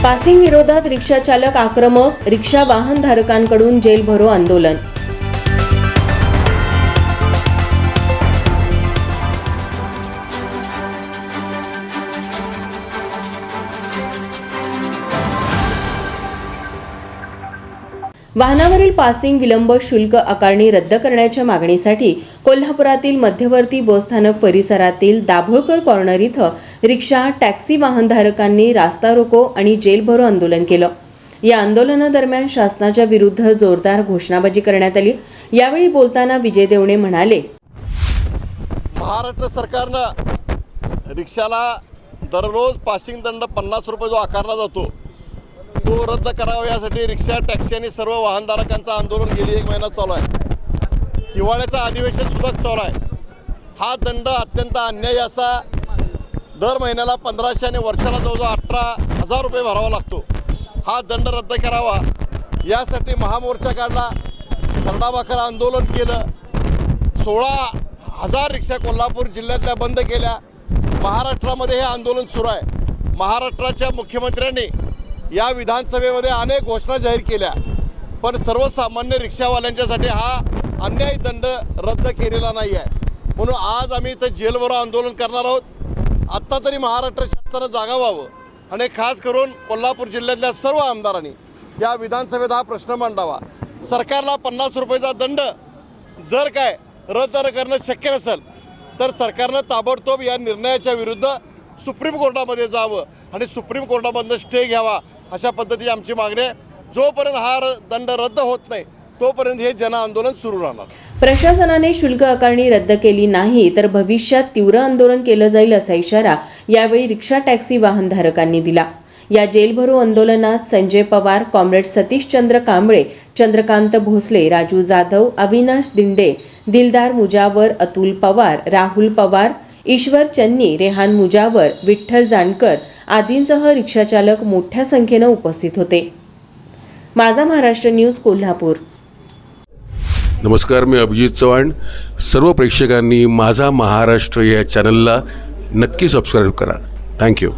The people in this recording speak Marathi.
पासिंग विरोधात रिक्षा चालक आक्रमक, रिक्षा वाहनधारकांकडून जेल भरो आंदोलन। वाहनावरील पासिंग विलंब शुल्क आकारणी रद्द करण्याच्या मागणीसाठी कोल्हापुरातील मध्यवर्ती बसस्थानक परिसरातील दाभोळकर कॉर्नर इथं रिक्षा टॅक्सी वाहनधारकांनी रास्ता रोको आणि जेल भरो आंदोलन केलं। या आंदोलनादरम्यान शासनाच्या विरुद्ध जोरदार घोषणाबाजी करण्यात आली। यावेळी बोलताना विजय देवणे म्हणाले, महाराष्ट्र सरकारनं रिक्षाला दररोज पासिंग दंड 50 रुपये जो आकारला जातो तो रद्द करावा यासाठी रिक्षा टॅक्सी आणि सर्व वाहनधारकांचं आंदोलन गेली 1 महिना चालू आहे। हिवाळ्याचं अधिवेशन सुद्धा चालू आहे। हा दंड अत्यंत अन्यायी असा दर महिन्याला 1500 आणि वर्षाला जवळजवळ 18,000 रुपये भरावा लागतो। हा दंड रद्द करावा यासाठी महामोर्चा काढला, दंडाभाकर आंदोलन केलं। 16,000 रिक्षा कोल्हापूर जिल्ह्यातल्या बंद केल्या। महाराष्ट्रामध्ये हे आंदोलन सुरू आहे। महाराष्ट्राच्या मुख्यमंत्र्यांनी या विधानसभेमध्ये अनेक घोषणा जाहीर केल्या, पण सर्वसामान्य रिक्षावाल्यांच्यासाठी हा अन्यायी दंड रद्द केलेला नाही आहे। म्हणून आज आम्ही इथं जेल भरो आंदोलन करणार आहोत। आत्ता तरी महाराष्ट्र शासनानं जागा व्हावं आणि खास करून कोल्हापूर जिल्ह्यातल्या सर्व आमदारांनी या विधानसभेत हा प्रश्न मांडावा। सरकारला 50 रुपयाचा दंड जर काय रद्द करणं शक्य नसेल तर सरकारनं ताबडतोब या निर्णयाच्या विरुद्ध सुप्रीम कोर्टामध्ये जावं आणि सुप्रीम कोर्टामधनं स्टे घ्यावा अशा पद्धतीची आमची मागणी आहे। जोपर्यंत हा दंड रद्द होत नाही तोपर्यंत हे जन आंदोलन सुरू राहणार। प्रशासनाने शुल्क आकारणी रद्द केली नाही तर भविष्यात तीव्र आंदोलन केलं जाईल असा इशारा यावेळी रिक्षा टॅक्सी वाहनधारकांनी दिला। या जेल भरो आंदोलनात संजय पवार, कॉम्रेड सतीशचंद्र कांबळे, चंद्रकांत भोसले, राजू जाधव, अविनाश दिंडे, दिलदार मुजावर, अतुल पवार, राहुल पवार, ईश्वर चन्नी, रेहान मुजावर, विठ्ठल जानकर आदींसह रिक्षाचालक मोठ्या संख्येने उपस्थित होते। माझा महाराष्ट्र न्यूज कोल्हापूर। नमस्कार, मी अभिजित चव्हाण। सर्व प्रेक्षकांनी माझा महाराष्ट्र या चॅनलला नक्की सबस्क्राईब करा। थँक्यू।